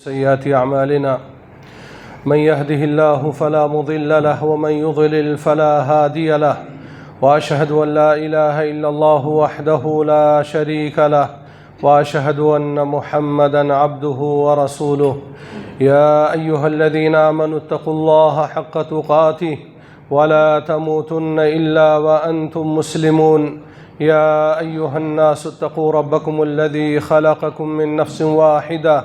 سيئات أعمالنا من يهده الله فلا مضل له ومن يضلل فلا هادي له وأشهد أن لا إله إلا الله وحده لا شريك له وأشهد أن محمدًا عبده ورسوله يا أيها الذين آمنوا اتقوا الله حق تقاته ولا تموتن إلا وأنتم مسلمون يا أيها الناس اتقوا ربكم الذي خلقكم من نفس واحدة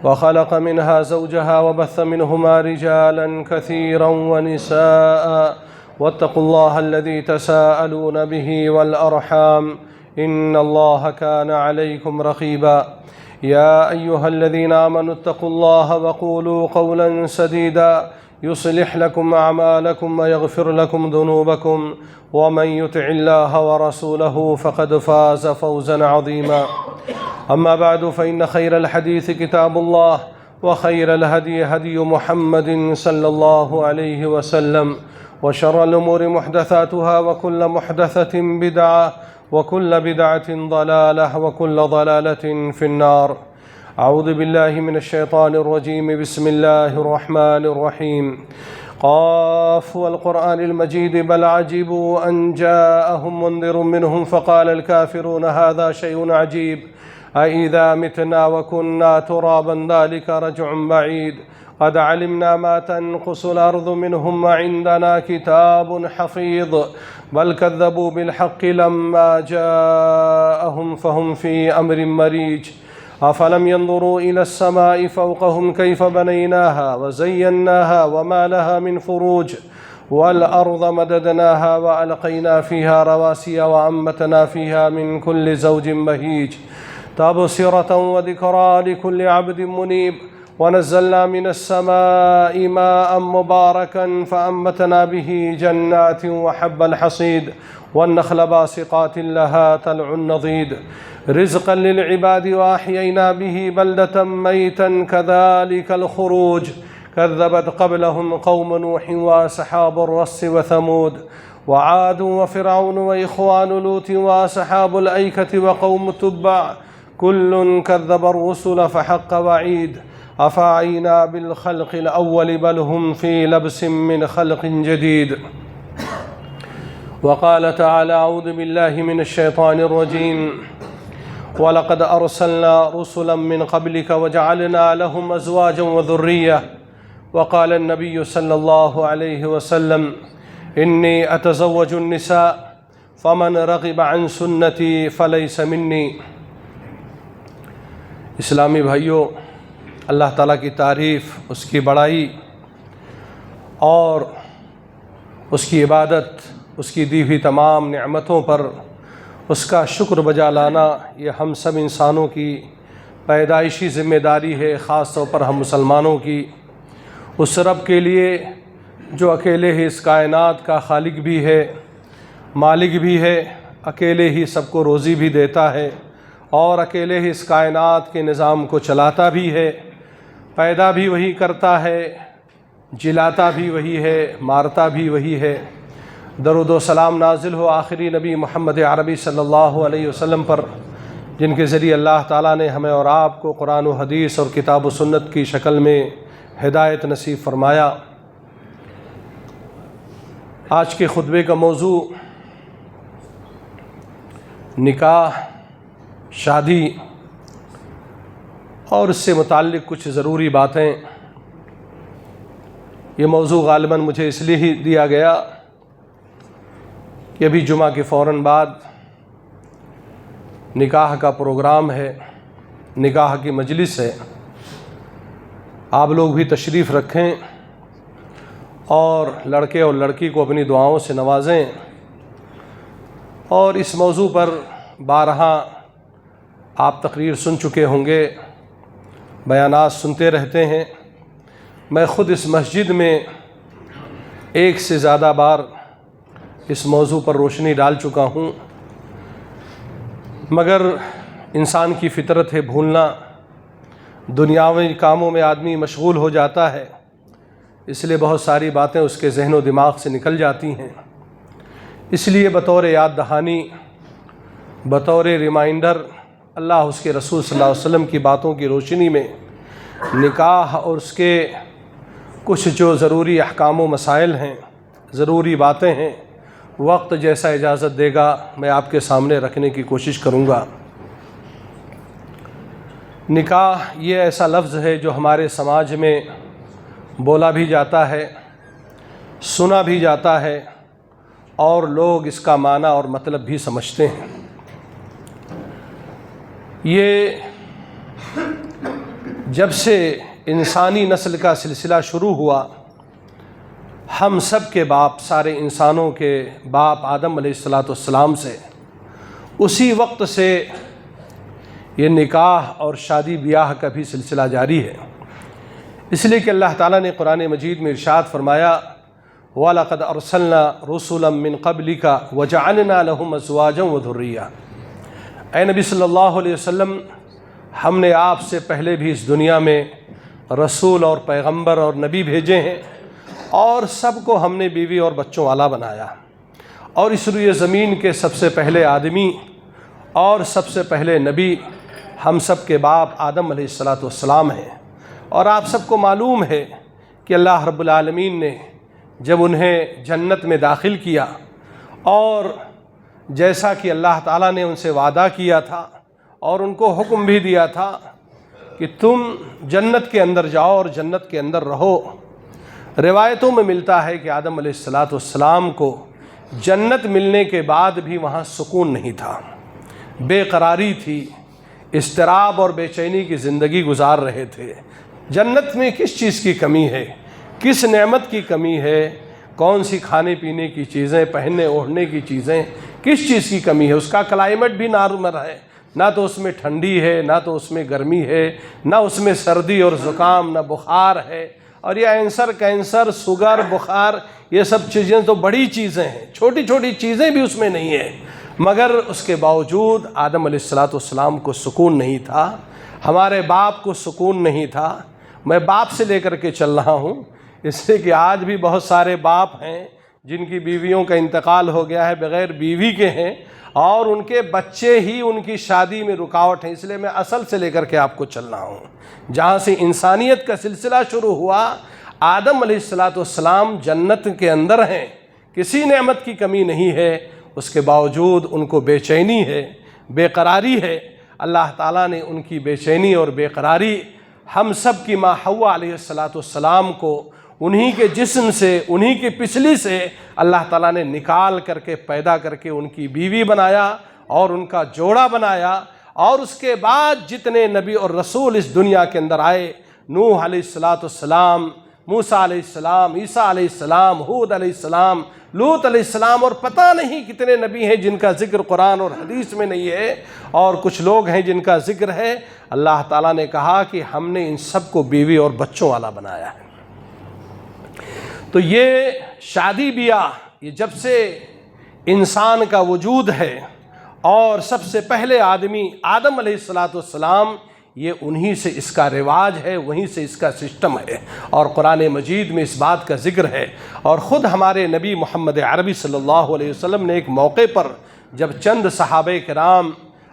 وخلق منها زوجها وبث منهما رجالا كثيرا ونساء واتقوا الله الذي تساءلون به والأرحام إن الله كان عليكم رقيبا يا أيها الذين آمنوا اتقوا الله وقولوا قولا سديدا يصلح لكم أعمالكم ويغفر لكم ذنوبكم ومن يطع الله ورسوله فقد فاز فوزا عظيما أما بعد فإن خير الحديث كتاب الله وخير الهدي هدي محمد صلى الله عليه وسلم وشر الأمور محدثاتها وكل محدثة بدعة وكل بدعة ضلالة وكل ضلالة في النار أعوذ بالله من الشيطان الرجيم بسم الله الرحمن الرحيم قاف والقرآن المجيد بل عجبوا أن جاءهم منذر منهم فقال الكافرون هذا شيء عجيب أإذا متنا وكنا ترابا ذلك رجع بعيد قد علمنا ما تنقص الأرض منهم وعندنا كتاب حفيظ بل كذبوا بالحق لما جاءهم فهم في أمر مريج أفلم ينظروا إلى السماء فوقهم كيف بنيناها وزيناها وما لها من فروج والأرض مددناها وألقينا فيها رواسي وأنبتنا فيها من كل زوج بهيج تبصرة وذكرى لكل عبد منيب ونزلنا من السماء ماء مباركا فأنبتنا به جنات وحب الحصيد والنخل باسقات لها طلع نضيد رزقا للعباد وأحيينا به بلدة ميتا كذلك الخروج كذبت قبلهم قوم نوح وأصحاب الرس وثمود وعاد وفرعون وإخوان لوط وأصحاب الأيكة وقوم تبع كل كذب الرسل فحق وعيد أفعينا بالخلق الأول بل هم في لبس من خلق جديد وقال تعالى أعوذ بالله من الشيطان الرجيم ولقد أرسلنا رسلا من قبلك وجعلنا لهم أزواجا وذرية وقال النبي صلى الله عليه وسلم إني أتزوج النساء فمن رغب عن سنتي فليس مني اسلامی بھائیوں، اللہ تعالیٰ کی تعریف، اس کی بڑائی اور اس کی عبادت، اس کی دی ہوئی تمام نعمتوں پر اس کا شکر بجا لانا یہ ہم سب انسانوں کی پیدائشی ذمہ داری ہے، خاص طور پر ہم مسلمانوں کی، اس رب کے لیے جو اکیلے ہی اس کائنات کا خالق بھی ہے، مالک بھی ہے، اکیلے ہی سب کو روزی بھی دیتا ہے اور اکیلے ہی اس کائنات کے نظام کو چلاتا بھی ہے، پیدا بھی وہی کرتا ہے، جلاتا بھی وہی ہے، مارتا بھی وہی ہے۔ درود و سلام نازل ہو آخری نبی محمد عربی صلی اللہ علیہ وسلم پر، جن کے ذریعے اللہ تعالیٰ نے ہمیں اور آپ کو قرآن و حدیث اور کتاب و سنت کی شکل میں ہدایت نصیب فرمایا۔ آج کے خطبے کا موضوع نکاح، شادی اور اس سے متعلق کچھ ضروری باتیں۔ یہ موضوع غالباً مجھے اس لیے ہی دیا گیا کہ ابھی جمعہ کے فوراً بعد نکاح کا پروگرام ہے، نکاح کی مجلس ہے، آپ لوگ بھی تشریف رکھیں اور لڑکے اور لڑکی کو اپنی دعاؤں سے نوازیں۔ اور اس موضوع پر بارہا آپ تقریر سن چکے ہوں گے، بیانات سنتے رہتے ہیں۔ میں خود اس مسجد میں ایک سے زیادہ بار اس موضوع پر روشنی ڈال چکا ہوں، مگر انسان کی فطرت ہے بھولنا، دنیاوی کاموں میں آدمی مشغول ہو جاتا ہے، اس لیے بہت ساری باتیں اس کے ذہن و دماغ سے نکل جاتی ہیں۔ اس لیے بطور یاد دہانی، بطور ریمائنڈر، اللہ اس کے رسول صلی اللہ علیہ وسلم کی باتوں کی روشنی میں نکاح اور اس کے کچھ جو ضروری احکام و مسائل ہیں، ضروری باتیں ہیں، وقت جیسا اجازت دے گا میں آپ کے سامنے رکھنے کی کوشش کروں گا۔ نکاح یہ ایسا لفظ ہے جو ہمارے سماج میں بولا بھی جاتا ہے، سنا بھی جاتا ہے، اور لوگ اس کا معنی اور مطلب بھی سمجھتے ہیں۔ یہ جب سے انسانی نسل کا سلسلہ شروع ہوا، ہم سب کے باپ، سارے انسانوں کے باپ آدم علیہ السلام سے، اسی وقت سے یہ نکاح اور شادی بیاہ کا بھی سلسلہ جاری ہے۔ اس لیے کہ اللہ تعالیٰ نے قرآن مجید میں ارشاد فرمایا وَلَقَدْ أَرْسَلْنَا رُسُلًا مِّن قَبْلِكَ وَجَعَلْنَا لَهُمْ أَزْوَاجًا وَذُرِّيَّةً۔ اے نبی صلی اللہ علیہ وسلم، ہم نے آپ سے پہلے بھی اس دنیا میں رسول اور پیغمبر اور نبی بھیجے ہیں، اور سب کو ہم نے بیوی اور بچوں والا بنایا، اور اس روئے زمین کے سب سے پہلے آدمی اور سب سے پہلے نبی ہم سب کے باپ آدم علیہ السلام ہیں۔ اور آپ سب کو معلوم ہے کہ اللہ رب العالمین نے جب انہیں جنت میں داخل کیا، اور جیسا کہ اللہ تعالیٰ نے ان سے وعدہ کیا تھا اور ان کو حکم بھی دیا تھا کہ تم جنت کے اندر جاؤ اور جنت کے اندر رہو، روایتوں میں ملتا ہے کہ آدم علیہ السلام کو جنت ملنے کے بعد بھی وہاں سکون نہیں تھا، بے قراری تھی، اضطراب اور بے چینی کی زندگی گزار رہے تھے۔ جنت میں کس چیز کی کمی ہے، کس نعمت کی کمی ہے، کون سی کھانے پینے کی چیزیں، پہننے اوڑھنے کی چیزیں، کس چیز کی کمی ہے؟ اس کا کلائمیٹ بھی نارمل ہے، نہ تو اس میں ٹھنڈی ہے، نہ تو اس میں گرمی ہے، نہ اس میں سردی اور زکام، نہ بخار ہے، اور یہ کینسر، سوگر، بخار، یہ سب چیزیں تو بڑی چیزیں ہیں، چھوٹی چھوٹی چیزیں بھی اس میں نہیں ہیں، مگر اس کے باوجود آدم علیہ السلام کو سکون نہیں تھا، ہمارے باپ کو سکون نہیں تھا۔ میں باپ سے لے کر کے چل رہا ہوں، اس لیے کہ آج بھی بہت سارے باپ ہیں جن کی بیویوں کا انتقال ہو گیا ہے، بغیر بیوی کے ہیں، اور ان کے بچے ہی ان کی شادی میں رکاوٹ ہیں۔ اس لیے میں اصل سے لے کر کے آپ کو چل رہا ہوں، جہاں سے انسانیت کا سلسلہ شروع ہوا۔ آدم علیہ السلام جنت کے اندر ہیں، کسی نعمت کی کمی نہیں ہے، اس کے باوجود ان کو بے چینی ہے، بے قراری ہے۔ اللہ تعالیٰ نے ان کی بے چینی اور بے قراری ہم سب کی ماں حوا علیہ السلام کو انہی کے جسم سے، انہی کی پسلی سے اللہ تعالیٰ نے نکال کر کے پیدا کر کے ان کی بیوی بنایا اور ان کا جوڑا بنایا، اور اس کے بعد جتنے نبی اور رسول اس دنیا کے اندر آئے، نوح علیہ السلام، موسیٰ علیہ السلام، عیسیٰ علیہ السلام، ہود علیہ السلام، لوط علیہ السلام، اور پتہ نہیں کتنے نبی ہیں جن کا ذکر قرآن اور حدیث میں نہیں ہے، اور کچھ لوگ ہیں جن کا ذکر ہے۔ اللہ تعالیٰ نے کہا کہ ہم نے ان سب کو بیوی اور بچوں والا بنایا ہے۔ تو یہ شادی بیاہ، یہ جب سے انسان کا وجود ہے، اور سب سے پہلے آدمی آدم علیہ السلام، یہ انہی سے اس کا رواج ہے، وہیں سے اس کا سسٹم ہے، اور قرآن مجید میں اس بات کا ذکر ہے۔ اور خود ہمارے نبی محمد عربی صلی اللہ علیہ وسلم نے ایک موقع پر جب چند صحابہ کرام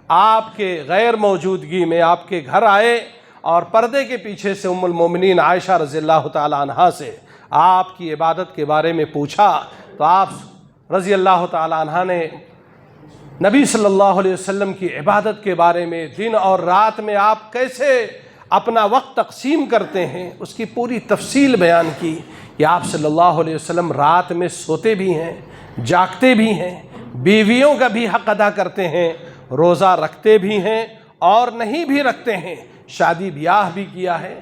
آپ کے غیر موجودگی میں آپ کے گھر آئے، اور پردے کے پیچھے سے ام المومنین عائشہ رضی اللہ تعالی عنہا سے آپ کی عبادت کے بارے میں پوچھا، تو آپ رضی اللہ تعالی عنہا نے نبی صلی اللہ علیہ وسلم کی عبادت کے بارے میں، دن اور رات میں آپ کیسے اپنا وقت تقسیم کرتے ہیں، اس کی پوری تفصیل بیان کی کہ آپ صلی اللہ علیہ وسلم رات میں سوتے بھی ہیں، جاگتے بھی ہیں، بیویوں کا بھی حق ادا کرتے ہیں، روزہ رکھتے بھی ہیں اور نہیں بھی رکھتے ہیں، شادی بیاہ بھی کیا ہے۔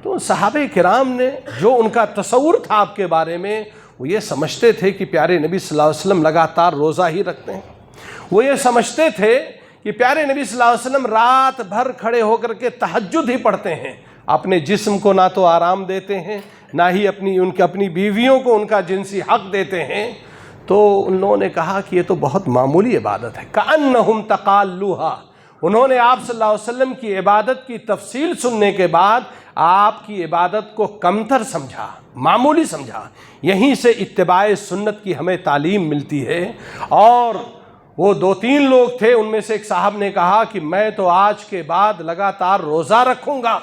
تو صحابہ کرام نے جو ان کا تصور تھا آپ کے بارے میں، وہ یہ سمجھتے تھے کہ پیارے نبی صلی اللہ علیہ وسلم لگاتار روزہ ہی رکھتے ہیں، وہ یہ سمجھتے تھے کہ پیارے نبی صلی اللہ علیہ وسلم رات بھر کھڑے ہو کر کے تہجد ہی پڑھتے ہیں، اپنے جسم کو نہ تو آرام دیتے ہیں، نہ ہی اپنی بیویوں کو ان کا جنسی حق دیتے ہیں۔ تو ان لوگوں نے کہا کہ یہ تو بہت معمولی عبادت ہے، کأنہم تقالوہا۔ انہوں نے آپ صلی اللہ علیہ وسلم کی عبادت کی تفصیل سننے کے بعد آپ کی عبادت کو کمتر سمجھا، معمولی سمجھا۔ یہیں سے اتباع سنت کی ہمیں تعلیم ملتی ہے۔ اور وہ 2-3 لوگ تھے، ان میں سے ایک صاحب نے کہا کہ میں تو آج کے بعد لگاتار روزہ رکھوں گا،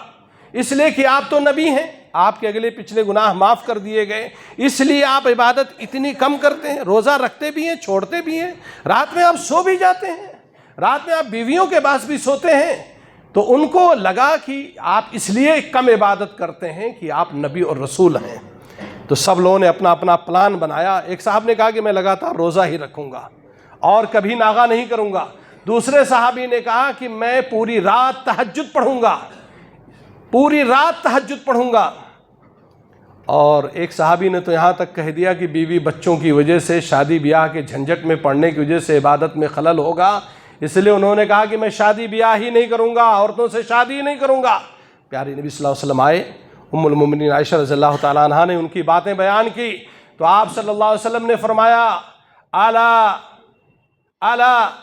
اس لیے کہ آپ تو نبی ہیں، آپ کے اگلے پچھلے گناہ معاف کر دیے گئے، اس لیے آپ عبادت اتنی کم کرتے ہیں، روزہ رکھتے بھی ہیں، چھوڑتے بھی ہیں، رات میں آپ سو بھی جاتے ہیں، رات میں آپ بیویوں کے پاس بھی سوتے ہیں۔ تو ان کو لگا کہ آپ اس لیے کم عبادت کرتے ہیں کہ آپ نبی اور رسول ہیں۔ تو سب لوگوں نے اپنا اپنا پلان بنایا۔ ایک صاحب نے کہا کہ میں لگاتار روزہ ہی رکھوں گا اور کبھی ناغہ نہیں کروں گا۔ دوسرے صحابی نے کہا کہ میں پوری رات تہجد پڑھوں گا، پوری رات تہجد پڑھوں گا۔ اور ایک صحابی نے تو یہاں تک کہہ دیا کہ بیوی بچوں کی وجہ سے، شادی بیاہ کے جھنجٹ میں پڑنے کی وجہ سے عبادت میں خلل ہوگا، اس لیے انہوں نے کہا کہ میں شادی بیاہ ہی نہیں کروں گا، عورتوں سے شادی ہی نہیں کروں گا۔ پیارے نبی صلی اللہ علیہ وسلم آئے، ام المومنین عائشہ رضی اللہ تعالیٰ عنہا نے ان کی باتیں بیان کی، تو آپ صلی اللہ علیہ وسلم نے فرمایا الا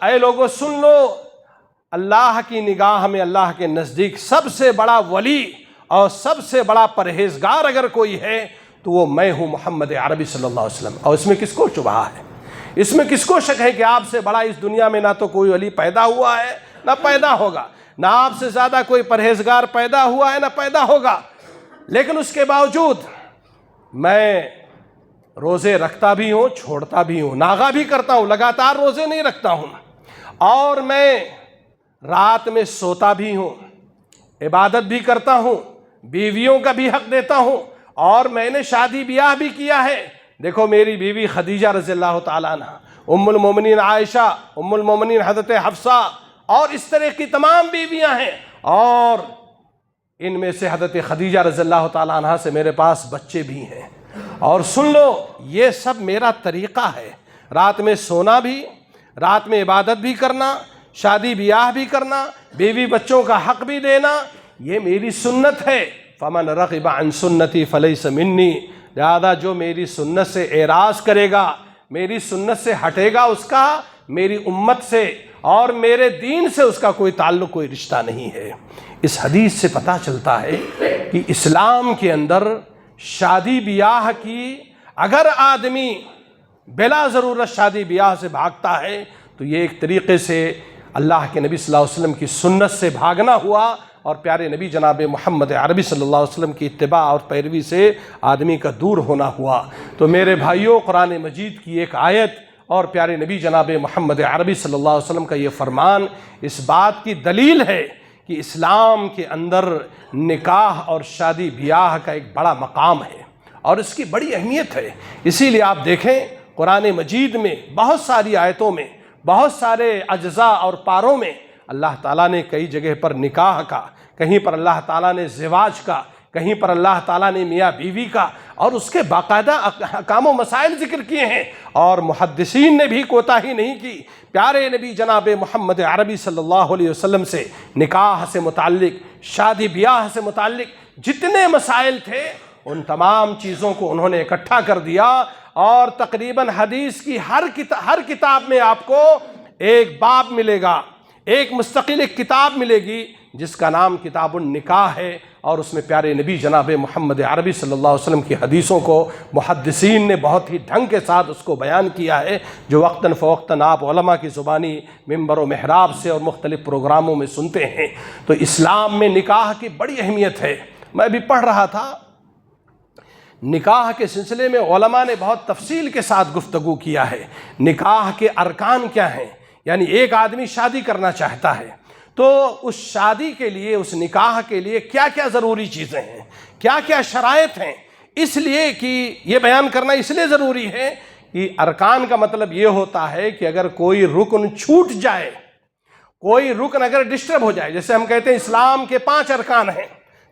اے لوگو سن لو، اللہ کی نگاہ میں اللہ کے نزدیک سب سے بڑا ولی اور سب سے بڑا پرہیزگار اگر کوئی ہے تو وہ میں ہوں، محمد عربی صلی اللہ علیہ وسلم۔ اور اس میں کس کو شبہ ہے، اس میں کس کو شک ہے کہ آپ سے بڑا اس دنیا میں نہ تو کوئی ولی پیدا ہوا ہے نہ پیدا ہوگا، نہ آپ سے زیادہ کوئی پرہیزگار پیدا ہوا ہے نہ پیدا ہوگا۔ لیکن اس کے باوجود میں روزے رکھتا بھی ہوں، چھوڑتا بھی ہوں، ناغہ بھی کرتا ہوں، لگاتار روزے نہیں رکھتا ہوں، اور میں رات میں سوتا بھی ہوں، عبادت بھی کرتا ہوں، بیویوں کا بھی حق دیتا ہوں، اور میں نے شادی بیاہ بھی کیا ہے۔ دیکھو میری بیوی خدیجہ رضی اللہ تعالیٰ عنہ، ام المومنین عائشہ، ام المومنین حضرت حفصہ، اور اس طرح کی تمام بیویاں ہیں، اور ان میں سے حضرت خدیجہ رضی اللہ تعالیٰ عنہ سے میرے پاس بچے بھی ہیں۔ اور سن لو، یہ سب میرا طریقہ ہے، رات میں سونا بھی، رات میں عبادت بھی کرنا، شادی بیاہ بھی کرنا، بیوی بچوں کا حق بھی دینا، یہ میری سنت ہے۔ فمن رغب عن سنتی فلیس منی، لہذا جو میری سنت سے اعراض کرے گا، میری سنت سے ہٹے گا، اس کا میری امت سے اور میرے دین سے اس کا کوئی تعلق، کوئی رشتہ نہیں ہے۔ اس حدیث سے پتہ چلتا ہے کہ اسلام کے اندر شادی بیاہ کی، اگر آدمی بلا ضرورت شادی بیاہ سے بھاگتا ہے تو یہ ایک طریقے سے اللہ کے نبی صلی اللہ علیہ وسلم کی سنت سے بھاگنا ہوا، اور پیارے نبی جناب محمد عربی صلی اللہ علیہ وسلم کی اتباع اور پیروی سے آدمی کا دور ہونا ہوا۔ تو میرے بھائیوں، قرآن مجید کی ایک آیت اور پیارے نبی جناب محمد عربی صلی اللہ علیہ وسلم کا یہ فرمان اس بات کی دلیل ہے کہ اسلام کے اندر نکاح اور شادی بیاہ کا ایک بڑا مقام ہے اور اس کی بڑی اہمیت ہے۔ اسی لیے آپ دیکھیں قرآن مجید میں بہت ساری آیتوں میں، بہت سارے اجزاء اور پاروں میں اللہ تعالیٰ نے کئی جگہ پر نکاح کا، کہیں پر اللہ تعالیٰ نے زواج کا، کہیں پر اللہ تعالیٰ نے میاں بیوی کا، اور اس کے باقاعدہ احکام و مسائل ذکر کیے ہیں، اور محدثین نے بھی کوتاہی نہیں کی۔ پیارے نبی جناب محمد عربی صلی اللہ علیہ وسلم سے نکاح سے متعلق، شادی بیاہ سے متعلق جتنے مسائل تھے ان تمام چیزوں کو انہوں نے اکٹھا کر دیا، اور تقریباً حدیث کی ہر کتاب میں آپ کو ایک باب ملے گا، ایک مستقل ایک کتاب ملے گی جس کا نام کتاب النکاح ہے، اور اس میں پیارے نبی جناب محمد عربی صلی اللہ علیہ وسلم کی حدیثوں کو محدثین نے بہت ہی ڈھنگ کے ساتھ اس کو بیان کیا ہے، جو وقتاً فوقتاً آپ علماء کی زبانی ممبر و محراب سے اور مختلف پروگراموں میں سنتے ہیں۔ تو اسلام میں نکاح کی بڑی اہمیت ہے۔ میں بھی پڑھ رہا تھا، نکاح کے سلسلے میں علماء نے بہت تفصیل کے ساتھ گفتگو کیا ہے۔ نکاح کے ارکان کیا ہیں، یعنی ایک آدمی شادی کرنا چاہتا ہے تو اس شادی کے لیے، اس نکاح کے لیے کیا کیا ضروری چیزیں ہیں، کیا کیا شرائط ہیں۔ اس لیے کہ یہ بیان کرنا اس لیے ضروری ہے کہ ارکان کا مطلب یہ ہوتا ہے کہ اگر کوئی رکن چھوٹ جائے، کوئی رکن اگر ڈسٹرب ہو جائے، جیسے ہم کہتے ہیں اسلام کے 5 ارکان ہیں،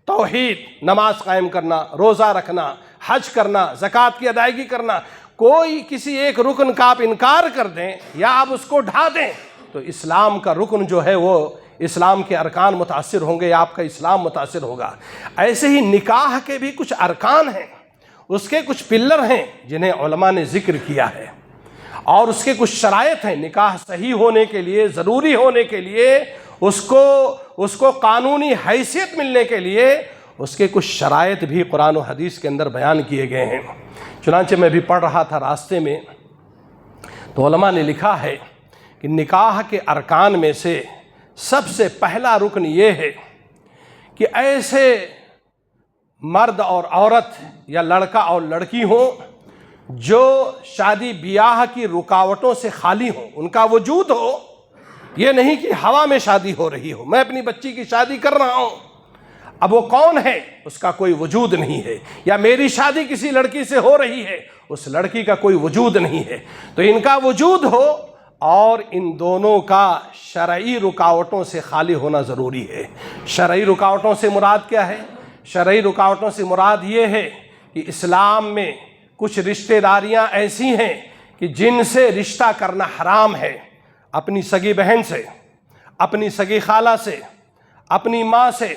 توحید، نماز قائم کرنا، روزہ رکھنا، حج کرنا، زکوٰۃ کی ادائیگی کرنا، کوئی کسی ایک رکن کا آپ انکار کر دیں یا آپ اس کو ڈھا دیں تو اسلام کا رکن جو ہے وہ، اسلام کے ارکان متاثر ہوں گے یا آپ کا اسلام متاثر ہوگا۔ ایسے ہی نکاح کے بھی کچھ ارکان ہیں، اس کے کچھ پلر ہیں جنہیں علماء نے ذکر کیا ہے، اور اس کے کچھ شرائط ہیں۔ نکاح صحیح ہونے کے لیے، ضروری ہونے کے لیے، اس کو قانونی حیثیت ملنے کے لیے اس کے کچھ شرائط بھی قرآن و حدیث کے اندر بیان کیے گئے ہیں۔ چنانچہ میں بھی پڑھ رہا تھا راستے میں، تو علماء نے لکھا ہے کہ نکاح کے ارکان میں سے سب سے پہلا رکن یہ ہے کہ ایسے مرد اور عورت یا لڑکا اور لڑکی ہوں جو شادی بیاہ کی رکاوٹوں سے خالی ہوں، ان کا وجود ہو، یہ نہیں کہ ہوا میں شادی ہو رہی ہو۔ میں اپنی بچی کی شادی کر رہا ہوں، اب وہ کون ہے اس کا کوئی وجود نہیں ہے، یا میری شادی کسی لڑکی سے ہو رہی ہے، اس لڑکی کا کوئی وجود نہیں ہے، تو ان کا وجود ہو اور ان دونوں کا شرعی رکاوٹوں سے خالی ہونا ضروری ہے۔ شرعی رکاوٹوں سے مراد کیا ہے؟ شرعی رکاوٹوں سے مراد یہ ہے کہ اسلام میں کچھ رشتہ داریاں ایسی ہیں کہ جن سے رشتہ کرنا حرام ہے، اپنی سگی بہن سے، اپنی سگی خالہ سے، اپنی ماں سے،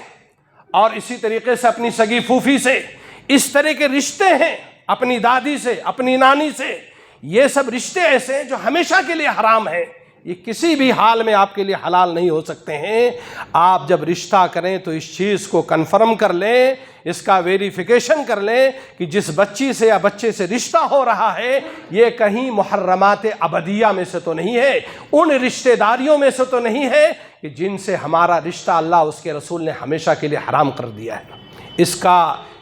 اور اسی طریقے سے اپنی سگی پھوپھی سے، اس طرح کے رشتے ہیں، اپنی دادی سے، اپنی نانی سے، یہ سب رشتے ایسے ہیں جو ہمیشہ کے لیے حرام ہیں، یہ کسی بھی حال میں آپ کے لیے حلال نہیں ہو سکتے ہیں۔ آپ جب رشتہ کریں تو اس چیز کو کنفرم کر لیں، اس کا ویریفیکیشن کر لیں کہ جس بچی سے یا بچے سے رشتہ ہو رہا ہے یہ کہیں محرمات ابدیہ میں سے تو نہیں ہے، ان رشتہ داریوں میں سے تو نہیں ہے کہ جن سے ہمارا رشتہ اللہ اس کے رسول نے ہمیشہ کے لیے حرام کر دیا ہے۔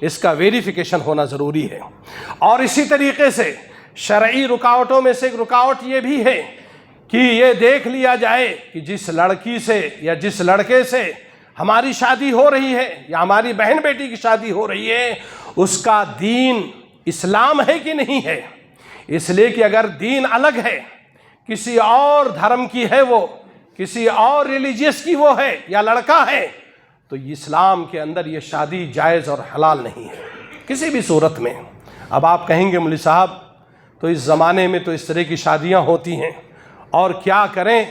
اس کا ویریفیکیشن ہونا ضروری ہے۔ اور اسی طریقے سے شرعی رکاوٹوں میں سے ایک رکاوٹ یہ بھی ہے کہ یہ دیکھ لیا جائے کہ جس لڑکی سے یا جس لڑکے سے ہماری شادی ہو رہی ہے یا ہماری بہن بیٹی کی شادی ہو رہی ہے اس کا دین اسلام ہے کہ نہیں ہے۔ اس لیے کہ اگر دین الگ ہے، کسی اور دھرم کی ہے، وہ کسی اور ریلیجیس کی وہ ہے یا لڑکا ہے، تو اسلام کے اندر یہ شادی جائز اور حلال نہیں ہے کسی بھی صورت میں۔ اب آپ کہیں گے مولوی صاحب تو اس زمانے میں تو اس طرح کی شادیاں ہوتی ہیں، اور کیا کریں،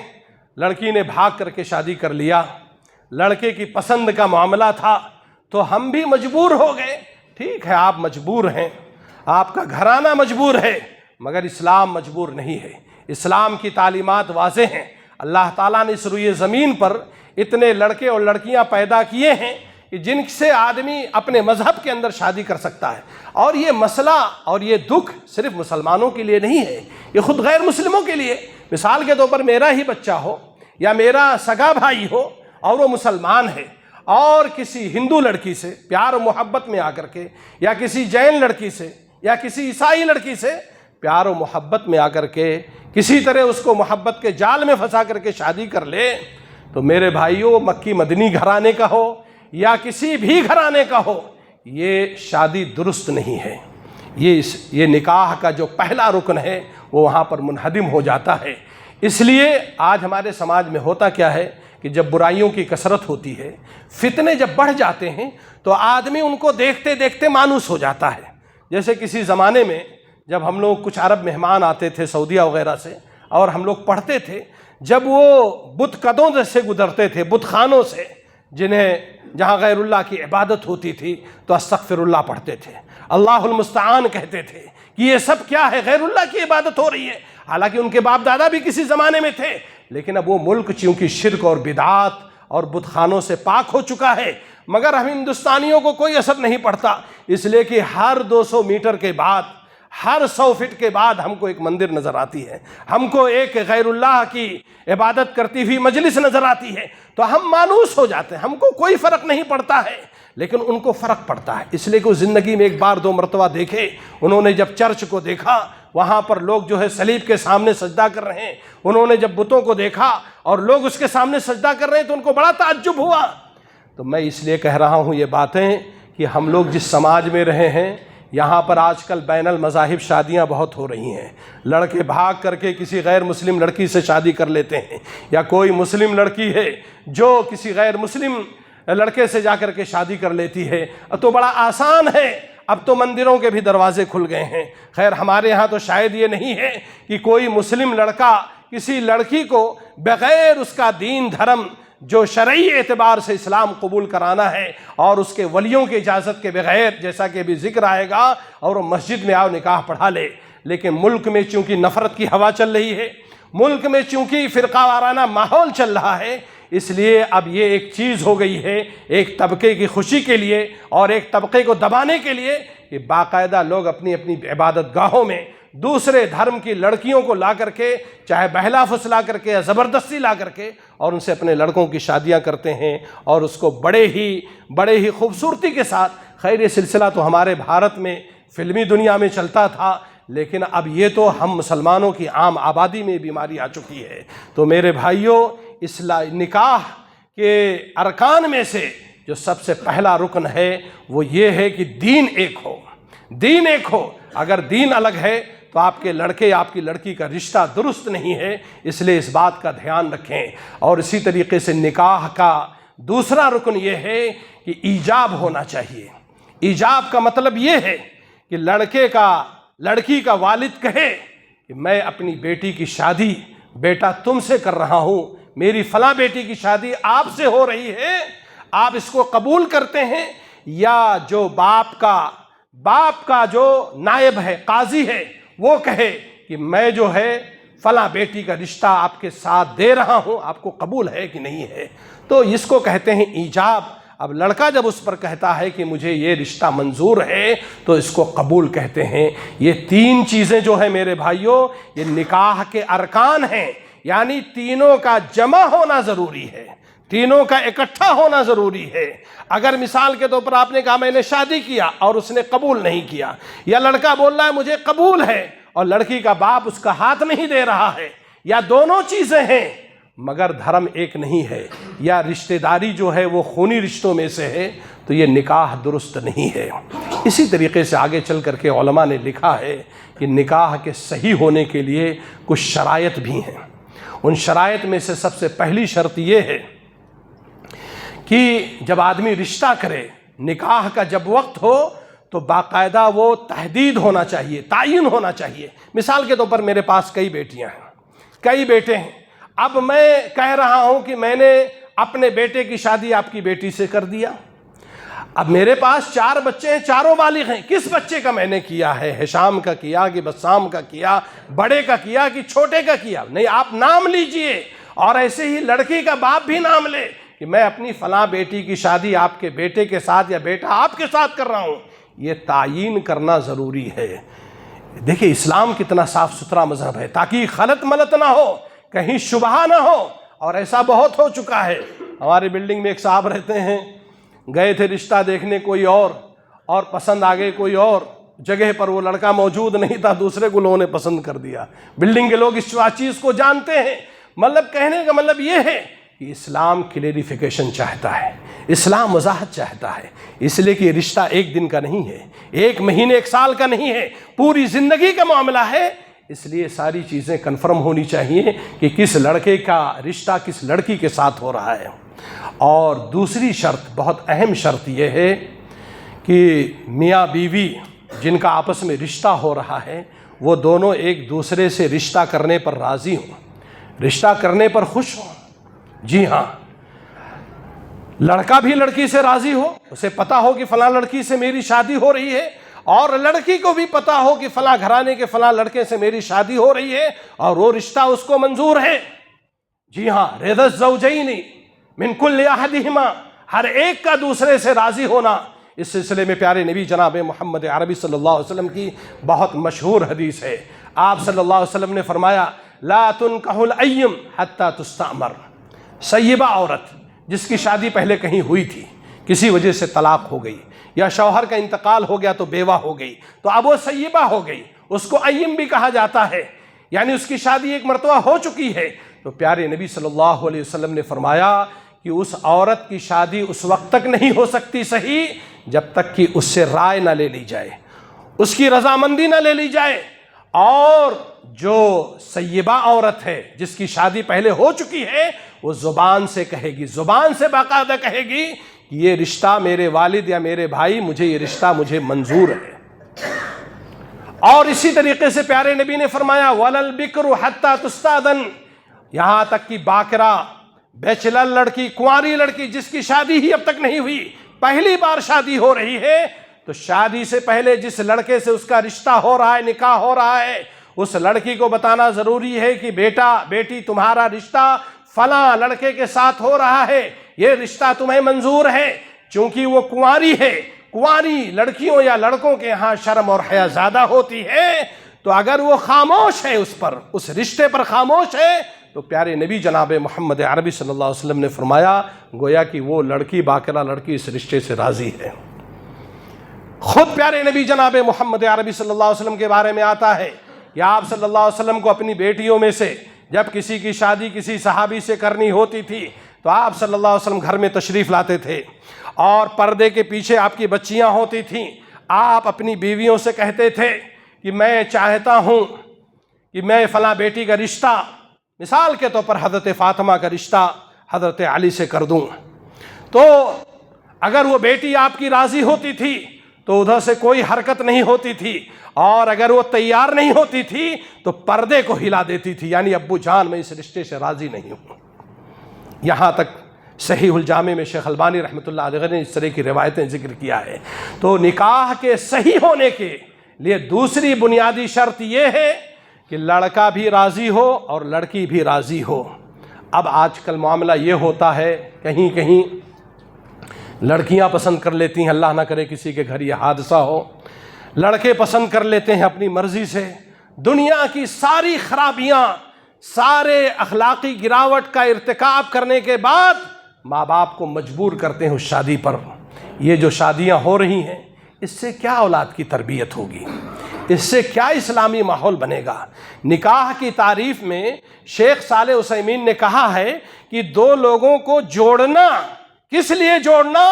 لڑکی نے بھاگ کر کے شادی کر لیا، لڑکے کی پسند کا معاملہ تھا تو ہم بھی مجبور ہو گئے۔ ٹھیک ہے، آپ مجبور ہیں، آپ کا گھرانہ مجبور ہے، مگر اسلام مجبور نہیں ہے۔ اسلام کی تعلیمات واضح ہیں۔ اللہ تعالیٰ نے اس روئے زمین پر اتنے لڑکے اور لڑکیاں پیدا کیے ہیں کہ جن سے آدمی اپنے مذہب کے اندر شادی کر سکتا ہے، اور یہ مسئلہ اور یہ دکھ صرف مسلمانوں کے لیے نہیں ہے، یہ خود غیر مسلموں کے لیے۔ مثال کے طور پر میرا ہی بچہ ہو یا میرا سگا بھائی ہو اور وہ مسلمان ہے، اور کسی ہندو لڑکی سے پیار و محبت میں آ کر کے، یا کسی جین لڑکی سے یا کسی عیسائی لڑکی سے پیار و محبت میں آ کر کے کسی طرح اس کو محبت کے جال میں پھنسا کر کے شادی کر لے، تو میرے بھائیوں، مکی مدنی گھرانے کا ہو یا کسی بھی گھرانے کا ہو، یہ شادی درست نہیں ہے۔ یہ نکاح کا جو پہلا رکن ہے وہ وہاں پر منہدم ہو جاتا ہے۔ اس لیے آج ہمارے سماج میں ہوتا کیا ہے کہ جب برائیوں کی کثرت ہوتی ہے، فتنے جب بڑھ جاتے ہیں تو آدمی ان کو دیکھتے دیکھتے مانوس ہو جاتا ہے۔ جیسے کسی زمانے میں جب ہم لوگ کچھ عرب مہمان آتے تھے سعودیہ وغیرہ سے، اور ہم لوگ پڑھتے تھے، جب وہ بت قدوں سے گزرتے تھے، بت خانوں سے جہاں غیر اللہ کی عبادت ہوتی تھی، تو استغفر اللہ پڑھتے تھے، اللہ المستعان کہتے تھے کہ یہ سب کیا ہے، غیر اللہ کی عبادت ہو رہی ہے۔ حالانکہ ان کے باپ دادا بھی کسی زمانے میں تھے، لیکن اب وہ ملک چونکہ شرک اور بدعات اور بت خانوں سے پاک ہو چکا ہے، مگر ہم ہندوستانیوں کو کوئی اثر نہیں پڑتا، اس لیے کہ ہر 200 میٹر کے بعد، ہر 100 فٹ کے بعد ہم کو ایک مندر نظر آتی ہے، ہم کو ایک غیر اللہ کی عبادت کرتی ہوئی مجلس نظر آتی ہے، تو ہم مانوس ہو جاتے ہیں، ہم کو کوئی فرق نہیں پڑتا ہے، لیکن ان کو فرق پڑتا ہے۔ اس لیے کہ وہ زندگی میں ایک بار 2 مرتبہ دیکھے، انہوں نے جب چرچ کو دیکھا، وہاں پر لوگ جو ہے صلیب کے سامنے سجدہ کر رہے ہیں، انہوں نے جب بتوں کو دیکھا اور لوگ اس کے سامنے سجدہ کر رہے ہیں تو ان کو بڑا تعجب ہوا۔ تو میں اس لیے کہہ رہا ہوں یہ باتیں کہ ہم لوگ جس سماج میں رہے ہیں، یہاں پر آج کل بین المذاہب شادیاں بہت ہو رہی ہیں، لڑکے بھاگ کر کے کسی غیر مسلم لڑکی سے شادی کر لیتے ہیں، یا کوئی مسلم لڑکی ہے جو کسی غیر مسلم لڑکے سے جا کر کے شادی کر لیتی ہے، تو بڑا آسان ہے، اب تو مندروں کے بھی دروازے کھل گئے ہیں۔ خیر ہمارے ہاں تو شاید یہ نہیں ہے کہ کوئی مسلم لڑکا کسی لڑکی کو بغیر اس کا دین دھرم جو شرعی اعتبار سے اسلام قبول کرانا ہے اور اس کے ولیوں کی اجازت کے بغیر، جیسا کہ ابھی ذکر آئے گا، اور وہ مسجد میں آؤ نکاح پڑھا لے۔ لیکن ملک میں چونکہ نفرت کی ہوا چل رہی ہے، ملک میں چونکہ فرقہ وارانہ ماحول چل رہا ہے، اس لیے اب یہ ایک چیز ہو گئی ہے، ایک طبقے کی خوشی کے لیے اور ایک طبقے کو دبانے کے لیے کہ باقاعدہ لوگ اپنی اپنی عبادت گاہوں میں دوسرے دھرم کی لڑکیوں کو لا کر کے، چاہے بہلا پھسلا کر کے یا زبردستی لا کر کے، اور ان سے اپنے لڑکوں کی شادیاں کرتے ہیں، اور اس کو بڑے ہی خوبصورتی کے ساتھ خیر یہ سلسلہ تو ہمارے بھارت میں فلمی دنیا میں چلتا تھا، لیکن اب یہ تو ہم مسلمانوں کی عام آبادی میں بیماری آ چکی ہے۔ تو میرے بھائیوں، نکاح کے ارکان میں سے جو سب سے پہلا رکن ہے وہ یہ ہے کہ دین ایک ہو، دین ایک ہو۔ اگر دین الگ ہے تو آپ کے لڑکے آپ کی لڑکی کا رشتہ درست نہیں ہے، اس لیے اس بات کا دھیان رکھیں۔ اور اسی طریقے سے نکاح کا دوسرا رکن یہ ہے کہ ایجاب ہونا چاہیے۔ ایجاب کا مطلب یہ ہے کہ لڑکی کا والد کہے کہ میں اپنی بیٹی کی شادی بیٹا تم سے کر رہا ہوں، میری فلاں بیٹی کی شادی آپ سے ہو رہی ہے، آپ اس کو قبول کرتے ہیں؟ یا جو باپ کا جو نائب ہے، قاضی ہے، وہ کہے کہ میں جو ہے فلاں بیٹی کا رشتہ آپ کے ساتھ دے رہا ہوں، آپ کو قبول ہے کہ نہیں ہے؟ تو اس کو کہتے ہیں ایجاب۔ اب لڑکا جب اس پر کہتا ہے کہ مجھے یہ رشتہ منظور ہے تو اس کو قبول کہتے ہیں۔ یہ تین چیزیں جو ہیں میرے بھائیوں، یہ نکاح کے ارکان ہیں، یعنی تینوں کا جمع ہونا ضروری ہے، تینوں کا اکٹھا ہونا ضروری ہے۔ اگر مثال کے طور پر آپ نے کہا میں نے شادی کیا اور اس نے قبول نہیں کیا، یا لڑکا بول رہا ہے مجھے قبول ہے اور لڑکی کا باپ اس کا ہاتھ نہیں دے رہا ہے، یا دونوں چیزیں ہیں مگر دھرم ایک نہیں ہے، یا رشتہ داری جو ہے وہ خونی رشتوں میں سے ہے، تو یہ نکاح درست نہیں ہے۔ اسی طریقے سے آگے چل کر کے علماء نے لکھا ہے کہ نکاح کے صحیح ہونے کے لیے کچھ شرائط بھی ہیں۔ ان شرائط میں سے سب سے پہلی شرط یہ ہے کہ جب آدمی رشتہ کرے، نکاح کا جب وقت ہو تو باقاعدہ وہ تحدید ہونا چاہیے، تعین ہونا چاہیے۔ مثال کے طور پر میرے پاس کئی بیٹیاں ہیں، کئی بیٹے ہیں، اب میں کہہ رہا ہوں کہ میں نے اپنے بیٹے کی شادی آپ کی بیٹی سے کر دیا۔ اب میرے پاس 4 بچے ہیں، چاروں بالغ ہیں، کس بچے کا میں نے کیا ہے؟ ہشام کا کیا کہ بسام کا کیا، بڑے کا کیا کہ چھوٹے کا کیا؟ نہیں، آپ نام لیجئے، اور ایسے ہی لڑکی کا باپ بھی نام لے کہ میں اپنی فلاں بیٹی کی شادی آپ کے بیٹے کے ساتھ یا بیٹا آپ کے ساتھ کر رہا ہوں۔ یہ تعین کرنا ضروری ہے۔ دیکھیں اسلام کتنا صاف ستھرا مذہب ہے، تاکہ خلط ملط نہ ہو، کہیں شبہہ نہ ہو، اور ایسا بہت ہو چکا ہے۔ ہماری بلڈنگ میں ایک صاحب رہتے ہیں، گئے تھے رشتہ دیکھنے کوئی اور پسند آ گئے کوئی اور جگہ پر، وہ لڑکا موجود نہیں تھا، دوسرے کو لوگوں نے پسند کر دیا۔ بلڈنگ کے لوگ اس چیز کو جانتے ہیں۔ مطلب کہنے کا مطلب یہ ہے کہ اسلام کلیریفیکیشن چاہتا ہے، اسلام وضاحت چاہتا ہے، اس لیے کہ یہ رشتہ ایک دن کا نہیں ہے، ایک مہینے ایک سال کا نہیں ہے، پوری زندگی کا معاملہ ہے۔ اس لیے ساری چیزیں کنفرم ہونی چاہیے کہ کس لڑکے کا رشتہ کس لڑکی کے ساتھ ہو رہا ہے۔ اور دوسری شرط، بہت اہم شرط یہ ہے کہ میاں بیوی جن کا آپس میں رشتہ ہو رہا ہے وہ دونوں ایک دوسرے سے رشتہ کرنے پر راضی ہوں، رشتہ کرنے پر خوش ہوں۔ جی ہاں، لڑکا بھی لڑکی سے راضی ہو، اسے پتا ہو کہ فلاں لڑکی سے میری شادی ہو رہی ہے، اور لڑکی کو بھی پتا ہو کہ فلاں گھرانے کے فلاں لڑکے سے میری شادی ہو رہی ہے اور وہ رشتہ اس کو منظور ہے۔ جی ہاں، رضا الزوجین من کل احدہما، ہر ایک کا دوسرے سے راضی ہونا۔ اس سلسلے میں پیارے نبی جناب محمد عربی صلی اللہ علیہ وسلم کی بہت مشہور حدیث ہے۔ آپ صلی اللہ علیہ وسلم نے فرمایا لا تنکح الایّم حتی تستعمر، سیبہ عورت جس کی شادی پہلے کہیں ہوئی تھی، کسی وجہ سے طلاق ہو گئی، یا شوہر کا انتقال ہو گیا تو بیوہ ہو گئی، تو اب وہ سیبہ ہو گئی، اس کو ایّم بھی کہا جاتا ہے، یعنی اس کی شادی ایک مرتبہ ہو چکی ہے۔ تو پیارے نبی صلی اللہ علیہ وسلم نے فرمایا کہ اس عورت کی شادی اس وقت تک نہیں ہو سکتی صحیح جب تک کہ اس سے رائے نہ لے لی جائے، اس کی رضامندی نہ لے لی جائے۔ اور جو سیبہ عورت ہے جس کی شادی پہلے ہو چکی ہے، وہ زبان سے کہے گی، زبان سے باقاعدہ کہے گی کہ یہ رشتہ میرے والد یا میرے بھائی، مجھے یہ رشتہ مجھے منظور ہے۔ اور اسی طریقے سے پیارے نبی نے فرمایا وَلَا الْبِكْرُ حَتَّى تُسْتَأْذَنَ، یہاں تک کہ باکرہ، بیچلر لڑکی، کنواری لڑکی جس کی شادی ہی اب تک نہیں ہوئی، پہلی بار شادی ہو رہی ہے، تو شادی سے پہلے جس لڑکے سے اس کا رشتہ ہو رہا ہے، نکاح ہو رہا ہے، اس لڑکی کو بتانا ضروری ہے کہ بیٹا بیٹی تمہارا رشتہ فلاں لڑکے کے ساتھ ہو رہا ہے، یہ رشتہ تمہیں منظور ہے۔ چونکہ وہ کنواری ہے، کنواری لڑکیوں یا لڑکوں کے ہاں شرم اور حیا زیادہ ہوتی ہے، تو اگر وہ خاموش ہے اس پر، اس رشتے پر خاموش ہے، تو پیارے نبی جناب محمد عربی صلی اللہ علیہ وسلم نے فرمایا گویا کہ وہ لڑکی، باکرہ لڑکی اس رشتے سے راضی ہے۔ خود پیارے نبی جناب محمد عربی صلی اللہ علیہ وسلم کے بارے میں آتا ہے کہ آپ صلی اللہ علیہ وسلم کو اپنی بیٹیوں میں سے جب کسی کی شادی کسی صحابی سے کرنی ہوتی تھی تو آپ صلی اللہ علیہ وسلم گھر میں تشریف لاتے تھے، اور پردے کے پیچھے آپ کی بچیاں ہوتی تھیں۔ آپ اپنی بیویوں سے کہتے تھے کہ میں چاہتا ہوں کہ میں فلاں بیٹی کا رشتہ، مثال کے طور پر حضرت فاطمہ کا رشتہ حضرت علی سے کر دوں، تو اگر وہ بیٹی آپ کی راضی ہوتی تھی تو ادھر سے کوئی حرکت نہیں ہوتی تھی، اور اگر وہ تیار نہیں ہوتی تھی تو پردے کو ہلا دیتی تھی، یعنی ابو جان میں اس رشتے سے راضی نہیں ہوں۔ یہاں تک صحیح الجامع میں شیخ البانی رحمۃ اللہ علیہ نے اس طرح کی روایتیں ذکر کیا ہے۔ تو نکاح کے صحیح ہونے کے لیے دوسری بنیادی شرط یہ ہے کہ لڑکا بھی راضی ہو اور لڑکی بھی راضی ہو۔ اب آج کل معاملہ یہ ہوتا ہے، کہیں کہیں لڑکیاں پسند کر لیتی ہیں، اللہ نہ کرے کسی کے گھر یہ حادثہ ہو، لڑکے پسند کر لیتے ہیں اپنی مرضی سے۔ دنیا کی ساری خرابیاں، سارے اخلاقی گراوٹ کا ارتکاب کرنے کے بعد ماں باپ کو مجبور کرتے ہیں اس شادی پر۔ یہ جو شادیاں ہو رہی ہیں، اس سے کیا اولاد کی تربیت ہوگی؟ اس سے کیا اسلامی ماحول بنے گا؟ نکاح کی تعریف میں شیخ صالح عثیمین نے کہا ہے کہ دو لوگوں کو جوڑنا، کس لیے جوڑنا؟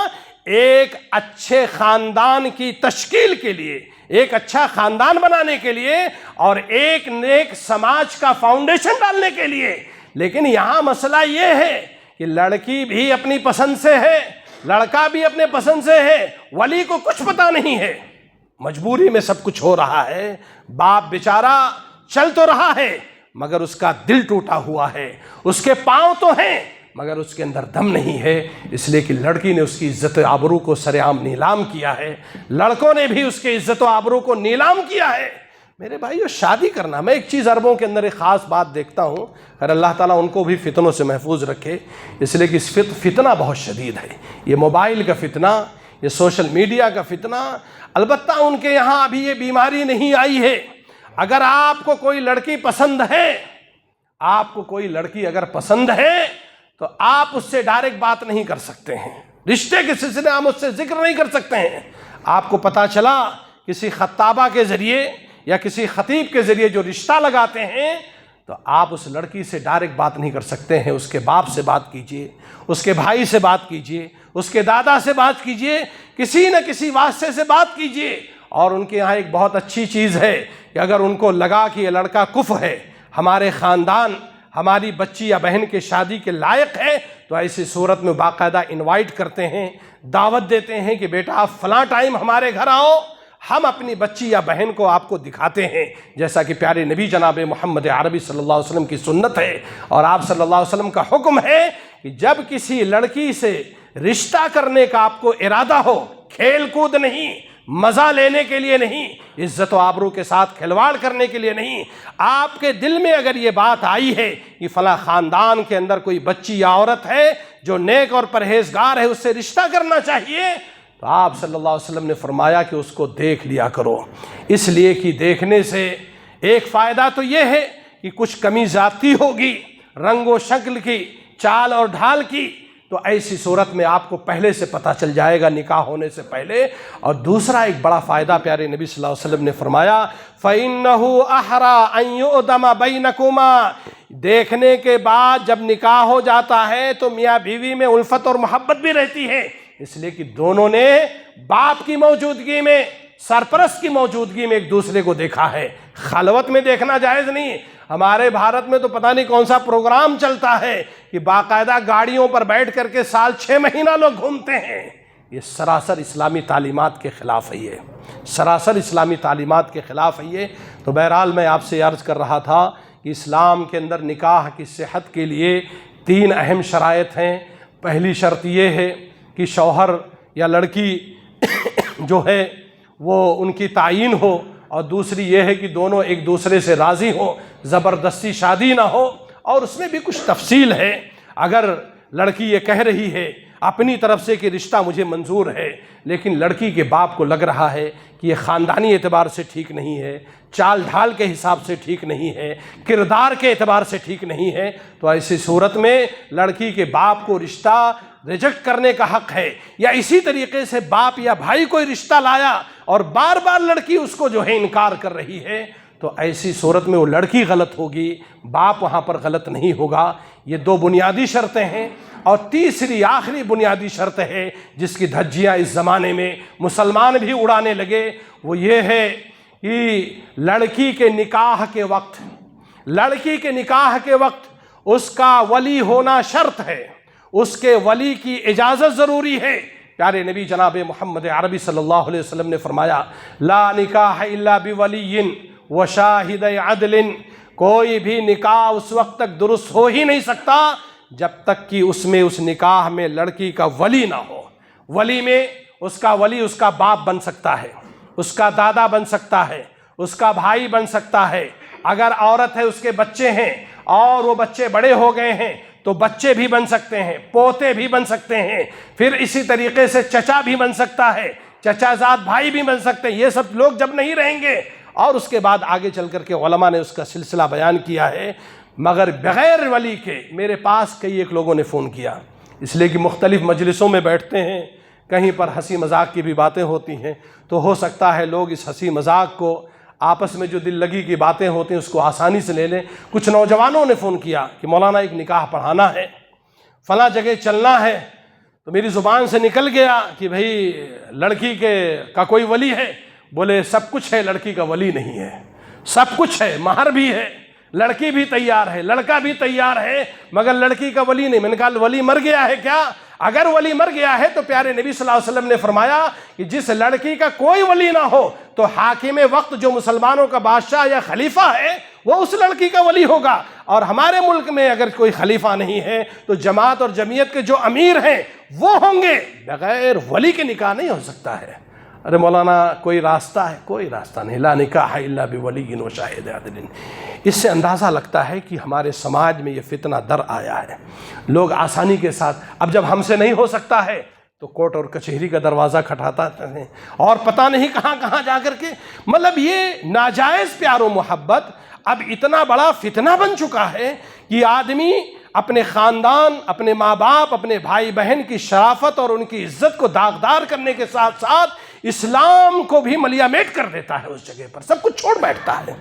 ایک اچھے خاندان کی تشکیل کے لیے، ایک اچھا خاندان بنانے کے لیے، اور ایک نیک سماج کا فاؤنڈیشن ڈالنے کے لیے۔ لیکن یہاں مسئلہ یہ ہے کہ لڑکی بھی اپنی پسند سے ہے، لڑکا بھی اپنے پسند سے ہے، ولی کو کچھ پتہ نہیں ہے، مجبوری میں سب کچھ ہو رہا ہے۔ باپ بیچارہ چل تو رہا ہے مگر اس کا دل ٹوٹا ہوا ہے، اس کے پاؤں تو ہیں مگر اس کے اندر دم نہیں ہے، اس لیے کہ لڑکی نے اس کی عزت و آبرو کو سر عام نیلام کیا ہے، لڑکوں نے بھی اس کے عزت و آبرو کو نیلام کیا ہے۔ میرے بھائیو، شادی کرنا، میں ایک چیز عربوں کے اندر ایک خاص بات دیکھتا ہوں، اگر اللہ تعالیٰ ان کو بھی فتنوں سے محفوظ رکھے، اس لیے کہ اس فتنہ بہت شدید ہے، یہ موبائل کا فتنہ، یہ سوشل میڈیا کا فتنہ۔ البتہ ان کے یہاں ابھی یہ بیماری نہیں آئی ہے۔ اگر آپ کو کوئی لڑکی پسند ہے، آپ کو کوئی لڑکی اگر پسند ہے تو آپ اس سے ڈائریکٹ بات نہیں کر سکتے ہیں، رشتے کے سلسلے ہم اس سے ذکر نہیں کر سکتے ہیں۔ آپ کو پتہ چلا کسی خطابہ کے ذریعے یا کسی خطیب کے ذریعے جو رشتہ لگاتے ہیں، تو آپ اس لڑکی سے ڈائریکٹ بات نہیں کر سکتے ہیں، اس کے باپ سے بات کیجئے، اس کے بھائی سے بات کیجئے، اس کے دادا سے بات کیجئے، کسی نہ کسی واسطے سے بات کیجئے۔ اور ان کے یہاں ایک بہت اچھی چیز ہے کہ اگر ان کو لگا کہ یہ لڑکا کفء ہے، ہمارے خاندان، ہماری بچی یا بہن کے شادی کے لائق ہے، تو ایسی صورت میں باقاعدہ انوائٹ کرتے ہیں، دعوت دیتے ہیں کہ بیٹا آپ فلاں ٹائم ہمارے گھر آؤ، ہم اپنی بچی یا بہن کو آپ کو دکھاتے ہیں، جیسا کہ پیارے نبی جناب محمد عربی صلی اللہ علیہ وسلم کی سنت ہے اور آپ صلی اللہ علیہ وسلم کا حکم ہے کہ جب کسی لڑکی سے رشتہ کرنے کا آپ کو ارادہ ہو، کھیل کود نہیں، مزہ لینے کے لیے نہیں، عزت و آبرو کے ساتھ کھلواڑ کرنے کے لیے نہیں، آپ کے دل میں اگر یہ بات آئی ہے کہ فلاں خاندان کے اندر کوئی بچی یا عورت ہے جو نیک اور پرہیزگار ہے، اس سے رشتہ کرنا چاہیے، تو آپ صلی اللہ علیہ وسلم نے فرمایا کہ اس کو دیکھ لیا کرو، اس لیے کہ دیکھنے سے ایک فائدہ تو یہ ہے کہ کچھ کمی زیادتی ہوگی، رنگ و شکل کی، چال اور ڈھال کی، تو ایسی صورت میں آپ کو پہلے سے پتہ چل جائے گا نکاح ہونے سے پہلے۔ اور دوسرا ایک بڑا فائدہ پیارے نبی صلی اللہ علیہ وسلم نے فرمایا، فَإِنَّهُ أَحْرَىٰ أَن يُؤْدَمَ بَيْنَكُمَا، دیکھنے کے بعد جب نکاح ہو جاتا ہے تو میاں بیوی میں الفت اور محبت بھی رہتی ہے، اس لیے کہ دونوں نے باپ کی موجودگی میں، سرپرست کی موجودگی میں ایک دوسرے کو دیکھا ہے۔ خلوت میں دیکھنا جائز نہیں۔ ہمارے بھارت میں تو پتہ نہیں کون سا پروگرام چلتا ہے کہ باقاعدہ گاڑیوں پر بیٹھ کر کے سال 6 مہینہ لوگ گھومتے ہیں۔ یہ سراسر اسلامی تعلیمات کے خلاف ہے، یہ سراسر اسلامی تعلیمات کے خلاف ہے یہ۔ تو بہرحال میں آپ سے عرض کر رہا تھا کہ اسلام کے اندر نکاح کی صحت کے لیے 3 اہم شرائط ہیں۔ پہلی شرط یہ ہے کہ شوہر یا لڑکی جو ہے وہ ان کی تعین ہو، اور دوسری یہ ہے کہ دونوں ایک دوسرے سے راضی ہوں، زبردستی شادی نہ ہو۔ اور اس میں بھی کچھ تفصیل ہے، اگر لڑکی یہ کہہ رہی ہے اپنی طرف سے کہ رشتہ مجھے منظور ہے، لیکن لڑکی کے باپ کو لگ رہا ہے کہ یہ خاندانی اعتبار سے ٹھیک نہیں ہے، چال ڈھال کے حساب سے ٹھیک نہیں ہے، کردار کے اعتبار سے ٹھیک نہیں ہے، تو ایسی صورت میں لڑکی کے باپ کو رشتہ ریجیکٹ کرنے کا حق ہے، یا اسی طریقے سے باپ یا بھائی کوئی رشتہ لایا اور بار بار لڑکی اس کو جو ہے انکار کر رہی ہے، تو ایسی صورت میں وہ لڑکی غلط ہوگی، باپ وہاں پر غلط نہیں ہوگا۔ یہ دو بنیادی شرطیں ہیں۔ اور تیسری آخری بنیادی شرط ہے جس کی دھجیاں اس زمانے میں مسلمان بھی اڑانے لگے، وہ یہ ہے کہ لڑکی کے نکاح کے وقت اس کا ولی ہونا شرط ہے، اس کے ولی کی اجازت ضروری ہے۔ پیارے نبی جناب محمد عربی صلی اللہ علیہ وسلم نے فرمایا لا نکاح الا بولی وشاہد عدل، کوئی بھی نکاح اس وقت تک درست ہو ہی نہیں سکتا جب تک کہ اس نکاح میں لڑکی کا ولی نہ ہو۔ ولی میں اس کا ولی اس کا باپ بن سکتا ہے، اس کا دادا بن سکتا ہے، اس کا بھائی بن سکتا ہے، اگر عورت ہے اس کے بچے ہیں اور وہ بچے بڑے ہو گئے ہیں تو بچے بھی بن سکتے ہیں، پوتے بھی بن سکتے ہیں، پھر اسی طریقے سے چچا بھی بن سکتا ہے، چچا زاد بھائی بھی بن سکتے ہیں۔ یہ سب لوگ جب نہیں رہیں گے، اور اس کے بعد آگے چل کر کے علماء نے اس کا سلسلہ بیان کیا ہے، مگر بغیر ولی کے میرے پاس کئی ایک لوگوں نے فون کیا، اس لیے کہ مختلف مجلسوں میں بیٹھتے ہیں، کہیں پر ہنسی مذاق کی بھی باتیں ہوتی ہیں، تو ہو سکتا ہے لوگ اس ہنسی مذاق کو آپس میں جو دل لگی کی باتیں ہوتی ہیں اس کو آسانی سے لے لیں۔ کچھ نوجوانوں نے فون کیا کہ مولانا ایک نکاح پڑھانا ہے، فلاں جگہ چلنا ہے، تو میری زبان سے نکل گیا کہ بھئی لڑکی کا کوئی ولی ہے؟ بولے سب کچھ ہے، لڑکی کا ولی نہیں ہے۔ سب کچھ ہے، مہر بھی ہے، لڑکی بھی تیار ہے، لڑکا بھی تیار ہے، مگر لڑکی کا ولی نہیں۔ میں نے کہا ولی مر گیا ہے کیا؟ اگر ولی مر گیا ہے تو پیارے نبی صلی اللہ علیہ وسلم نے فرمایا کہ جس لڑکی کا کوئی ولی نہ ہو تو حاکم وقت جو مسلمانوں کا بادشاہ یا خلیفہ ہے وہ اس لڑکی کا ولی ہوگا۔ اور ہمارے ملک میں اگر کوئی خلیفہ نہیں ہے تو جماعت اور جمعیت کے جو امیر ہیں وہ ہوں گے، بغیر ولی کے نکاح نہیں ہو سکتا ہے۔ ارے مولانا کوئی راستہ ہے؟ کوئی راستہ نہیں، لا نکاح الا بولی وشاہد عدل۔ اس سے اندازہ لگتا ہے کہ ہمارے سماج میں یہ فتنہ در آیا ہے، لوگ آسانی کے ساتھ اب جب ہم سے نہیں ہو سکتا ہے تو کورٹ اور کچہری کا دروازہ کھٹاتا ہیں، اور پتہ نہیں کہاں کہاں جا کر کے، مطلب یہ ناجائز پیار و محبت اب اتنا بڑا فتنہ بن چکا ہے کہ آدمی اپنے خاندان، اپنے ماں باپ، اپنے بھائی بہن کی شرافت اور ان کی عزت کو داغدار کرنے کے ساتھ ساتھ اسلام کو بھی ملیا میٹ کر دیتا ہے، اس جگہ پر سب کچھ چھوڑ بیٹھتا ہے۔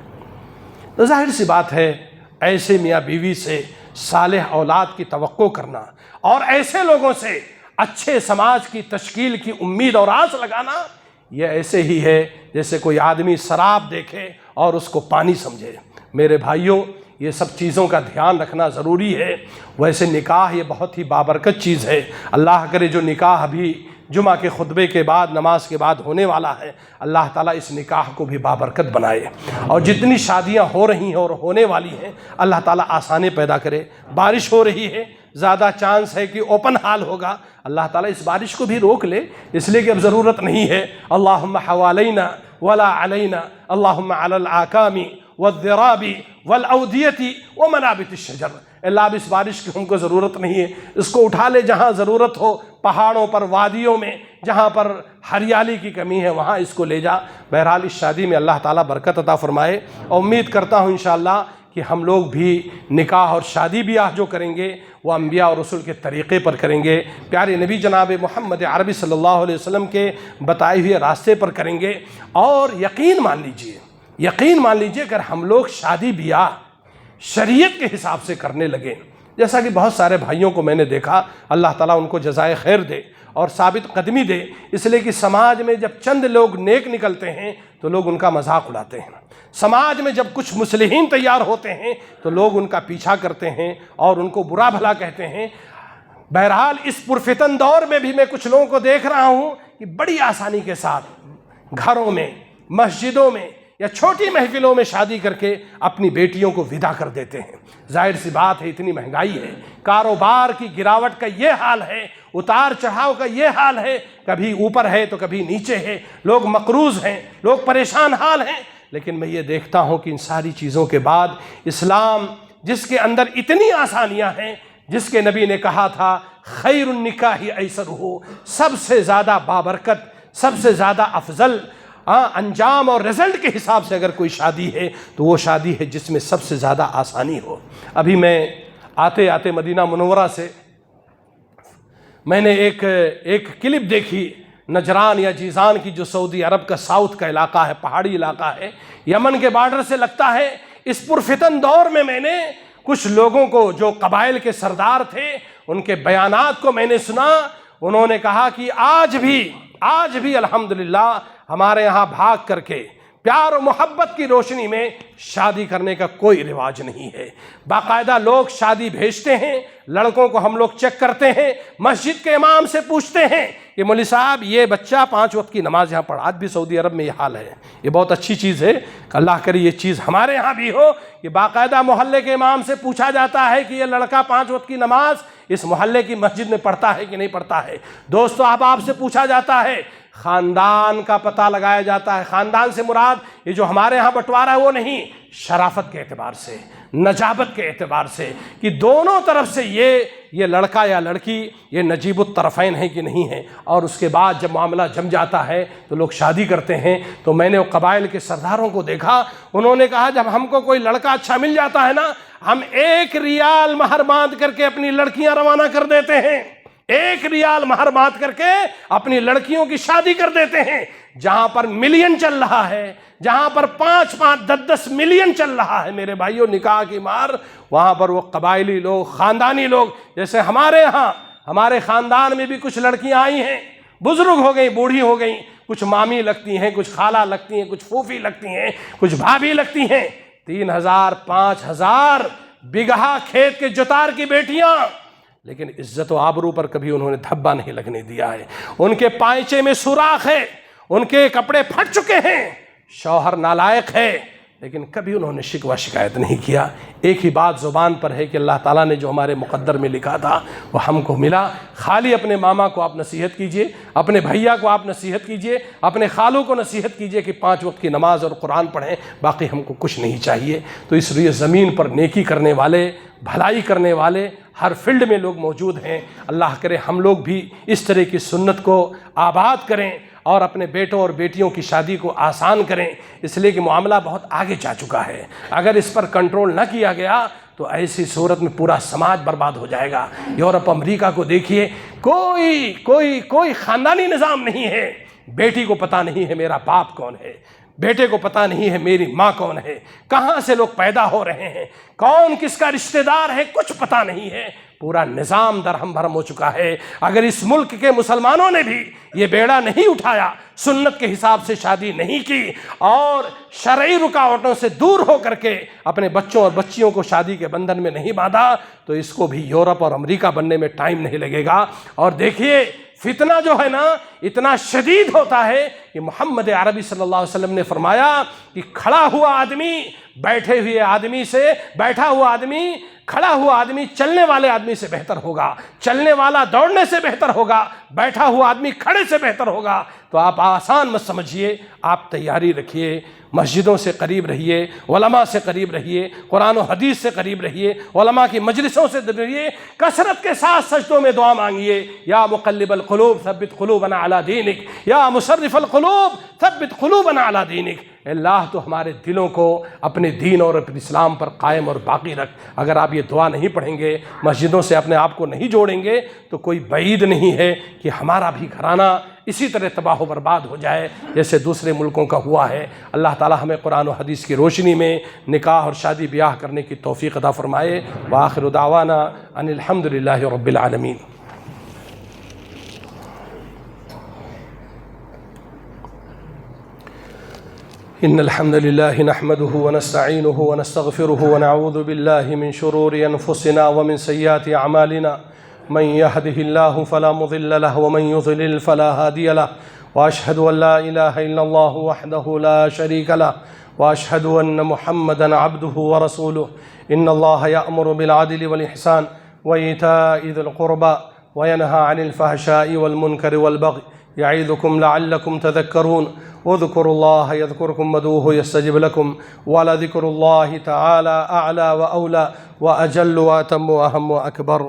تو ظاہر سی بات ہے ایسے میاں بیوی سے صالح اولاد کی توقع کرنا اور ایسے لوگوں سے اچھے سماج کی تشکیل کی امید اور آس لگانا، یہ ایسے ہی ہے جیسے کوئی آدمی شراب دیکھے اور اس کو پانی سمجھے۔ میرے بھائیوں، یہ سب چیزوں کا دھیان رکھنا ضروری ہے۔ ویسے نکاح یہ بہت ہی بابرکت چیز ہے، اللہ کرے جو نکاح ابھی جمعہ کے خطبے کے بعد، نماز کے بعد ہونے والا ہے، اللہ تعالیٰ اس نکاح کو بھی بابرکت بنائے، اور جتنی شادیاں ہو رہی ہیں اور ہونے والی ہیں اللہ تعالیٰ آسانی پیدا کرے۔ بارش ہو رہی ہے، زیادہ چانس ہے کہ اوپن حال ہوگا، اللہ تعالیٰ اس بارش کو بھی روک لے، اس لیے کہ اب ضرورت نہیں ہے۔ اللہم حوالینا ولا علینا، اللہم علی الآکام والذراب والاودیۃ ومنابت الشجر۔ اللہ اب اس بارش کی ہم کو ضرورت نہیں ہے، اس کو اٹھا لے جہاں ضرورت ہو، پہاڑوں پر، وادیوں میں، جہاں پر ہریالی کی کمی ہے وہاں اس کو لے جا۔ بہرحال اس شادی میں اللہ تعالیٰ برکت عطا فرمائے، اور امید کرتا ہوں انشاءاللہ کہ ہم لوگ بھی نکاح اور شادی بیاہ جو کریں گے وہ انبیاء اور رسول کے طریقے پر کریں گے، پیارے نبی جناب محمد عربی صلی اللہ علیہ وسلم کے بتائے ہوئے راستے پر کریں گے۔ اور یقین مان لیجئے اگر ہم لوگ شادی بیاہ شریعت کے حساب سے کرنے لگے، جیسا کہ بہت سارے بھائیوں کو میں نے دیکھا، اللہ تعالیٰ ان کو جزائے خیر دے اور ثابت قدمی دے، اس لیے کہ سماج میں جب چند لوگ نیک نکلتے ہیں تو لوگ ان کا مذاق اڑاتے ہیں، سماج میں جب کچھ مصلحین تیار ہوتے ہیں تو لوگ ان کا پیچھا کرتے ہیں اور ان کو برا بھلا کہتے ہیں۔ بہرحال اس پرفتن دور میں بھی میں کچھ لوگوں کو دیکھ رہا ہوں کہ بڑی آسانی کے ساتھ گھروں میں، مسجدوں میں یا چھوٹی محفلوں میں شادی کر کے اپنی بیٹیوں کو ودا کر دیتے ہیں۔ ظاہر سی بات ہے اتنی مہنگائی ہے، کاروبار کی گراوٹ کا یہ حال ہے، اتار چڑھاؤ کا یہ حال ہے، کبھی اوپر ہے تو کبھی نیچے ہے، لوگ مقروض ہیں، لوگ پریشان حال ہیں۔ لیکن میں یہ دیکھتا ہوں کہ ان ساری چیزوں کے بعد اسلام جس کے اندر اتنی آسانیاں ہیں، جس کے نبی نے کہا تھا خیر النکاح ایسرہ، سب سے زیادہ بابرکت، سب سے زیادہ افضل انجام اور رزلٹ کے حساب سے اگر کوئی شادی ہے تو وہ شادی ہے جس میں سب سے زیادہ آسانی ہو۔ ابھی میں آتے آتے مدینہ منورہ سے میں نے ایک کلپ دیکھی نجران یا جیزان کی، جو سعودی عرب کا ساؤتھ کا علاقہ ہے، پہاڑی علاقہ ہے، یمن کے بارڈر سے لگتا ہے۔ اس پرفتن دور میں میں نے کچھ لوگوں کو جو قبائل کے سردار تھے ان کے بیانات کو میں نے سنا۔ انہوں نے کہا کہ آج بھی الحمدللہ ہمارے یہاں بھاگ کر کے پیار و محبت کی روشنی میں شادی کرنے کا کوئی رواج نہیں ہے۔ باقاعدہ لوگ شادی بھیجتے ہیں، لڑکوں کو ہم لوگ چیک کرتے ہیں، مسجد کے امام سے پوچھتے ہیں کہ مولوی صاحب یہ بچہ 5 وقت کی نماز یہاں پڑھا۔ آج بھی سعودی عرب میں یہ حال ہے۔ یہ بہت اچھی چیز ہے کہ اللہ کرے یہ چیز ہمارے ہاں بھی ہو کہ باقاعدہ محلے کے امام سے پوچھا جاتا ہے کہ یہ لڑکا 5 وقت کی نماز اس محلے کی مسجد میں پڑھتا ہے کہ نہیں پڑھتا ہے۔ دوستو آپ سے پوچھا جاتا ہے، خاندان کا پتہ لگایا جاتا ہے۔ خاندان سے مراد یہ جو ہمارے ہاں بٹوارا ہے وہ نہیں، شرافت کے اعتبار سے، نجابت کے اعتبار سے، کہ دونوں طرف سے یہ لڑکا یا لڑکی یہ نجیب الطرفین ہے کہ نہیں ہے۔ اور اس کے بعد جب معاملہ جم جاتا ہے تو لوگ شادی کرتے ہیں۔ تو میں نے وہ قبائل کے سرداروں کو دیکھا، انہوں نے کہا جب ہم کو کوئی لڑکا اچھا مل جاتا ہے نا، ہم 1 ریال مہر باندھ کر کے اپنی لڑکیاں روانہ کر دیتے ہیں۔ 1 ریال مہر باندھ کر کے اپنی لڑکیوں کی شادی کر دیتے ہیں۔ جہاں پر ملین چل رہا ہے، جہاں پر 5-5 10-10 ملین چل رہا ہے میرے بھائیوں نکاح کی مہر، وہاں پر وہ قبائلی لوگ، خاندانی لوگ، جیسے ہمارے یہاں ہمارے خاندان میں بھی کچھ لڑکیاں آئی ہیں، بزرگ ہو گئیں، بوڑھی ہو گئیں، کچھ مامی لگتی ہیں، کچھ خالہ لگتی ہیں، کچھ پھوپھی لگتی ہیں، کچھ بھابھی لگتی ہیں۔ 3000 5000 بگہا کھیت کے جوتار کی بیٹیاں، لیکن عزت و آبرو پر کبھی انہوں نے دھبا نہیں لگنے دیا ہے۔ ان کے پائچے میں سوراخ ہے، ان کے کپڑے پھٹ چکے ہیں، شوہر نالائق ہے، لیکن کبھی انہوں نے شکوہ شکایت نہیں کیا۔ ایک ہی بات زبان پر ہے کہ اللہ تعالیٰ نے جو ہمارے مقدر میں لکھا تھا وہ ہم کو ملا۔ خالی اپنے ماما کو آپ نصیحت کیجئے، اپنے بھیا کو آپ نصیحت کیجئے، اپنے خالوں کو نصیحت کیجئے کہ 5 وقت کی نماز اور قرآن پڑھیں، باقی ہم کو کچھ نہیں چاہیے۔ تو اس لیے زمین پر نیکی کرنے والے، بھلائی کرنے والے ہر فیلڈ میں لوگ موجود ہیں۔ اللہ کرے ہم لوگ بھی اس طرح کی سنت کو آباد کریں اور اپنے بیٹوں اور بیٹیوں کی شادی کو آسان کریں، اس لیے کہ معاملہ بہت آگے جا چکا ہے۔ اگر اس پر کنٹرول نہ کیا گیا تو ایسی صورت میں پورا سماج برباد ہو جائے گا۔ یورپ امریکہ کو دیکھیے، کوئی خاندانی نظام نہیں ہے۔ بیٹی کو پتہ نہیں ہے میرا باپ کون ہے، بیٹے کو پتہ نہیں ہے میری ماں کون ہے، کہاں سے لوگ پیدا ہو رہے ہیں، کون کس کا رشتہ دار ہے، کچھ پتہ نہیں ہے۔ پورا نظام درہم بھرم ہو چکا ہے۔ اگر اس ملک کے مسلمانوں نے بھی یہ بیڑا نہیں اٹھایا، سنت کے حساب سے شادی نہیں کی اور شرعی رکاوٹوں سے دور ہو کر کے اپنے بچوں اور بچیوں کو شادی کے بندھن میں نہیں باندھا، تو اس کو بھی یورپ اور امریکہ بننے میں ٹائم نہیں لگے گا۔ اور دیکھیے فتنہ جو ہے نا اتنا شدید ہوتا ہے کہ محمد عربی صلی اللہ علیہ وسلم نے فرمایا کہ کھڑا ہوا آدمی بیٹھا ہوا آدمی کھڑا ہوا آدمی چلنے والے آدمی سے بہتر ہوگا، چلنے والا دوڑنے سے بہتر ہوگا، بیٹھا ہوا آدمی کھڑے سے بہتر ہوگا۔ تو آپ آسان مت سمجھیے، آپ تیاری رکھیے، مسجدوں سے قریب رہیے، علماء سے قریب رہیے، قرآن و حدیث سے قریب رہیے، علماء کی مجلسوں سے رہیے، کثرت کے ساتھ سجدوں میں دعا مانگیے، یا مقلب القلوب ثبت قلوبنا علی دینک، یا مصرف القلوب ثبت قلوبنا علی دینک۔ اللہ تو ہمارے دلوں کو اپنے دین اور اپنے اسلام پر قائم اور باقی رکھ۔ اگر آپ یہ دعا نہیں پڑھیں گے، مسجدوں سے اپنے آپ کو نہیں جوڑیں گے، تو کوئی بعید نہیں ہے کہ ہمارا بھی گھرانہ اسی طرح تباہ و برباد ہو جائے جیسے دوسرے ملکوں کا ہوا ہے۔ اللہ تعالی ہمیں قرآن و حدیث کی روشنی میں نکاح اور شادی بیاہ کرنے کی توفیق عطا فرمائے۔ وآخر دعوانا ان الحمدللہ رب العالمین۔ إن الحمد لله نحمده ونستعينه ونستغفره ونعوذ بالله من شرور أنفسنا ومن سيئات أعمالنا، من يهده الله فلا مضل له ومن يضلل فلا هادي له، وأشهد أن لا إله إلا الله وحده لا شريك له، وأشهد أن محمدا عبده ورسوله۔ إن الله يأمر بالعدل والإحسان وإيتاء ذي القربى وينهى عن الفحشاء والمنكر والبغي يعظكم لعلكم تذكرون۔ اذكروا الله يذكركم وادعوه يستجب لكم، ولذكر الله تعالى أعلى وأولى وأجل وأتم وأهم وأكبر۔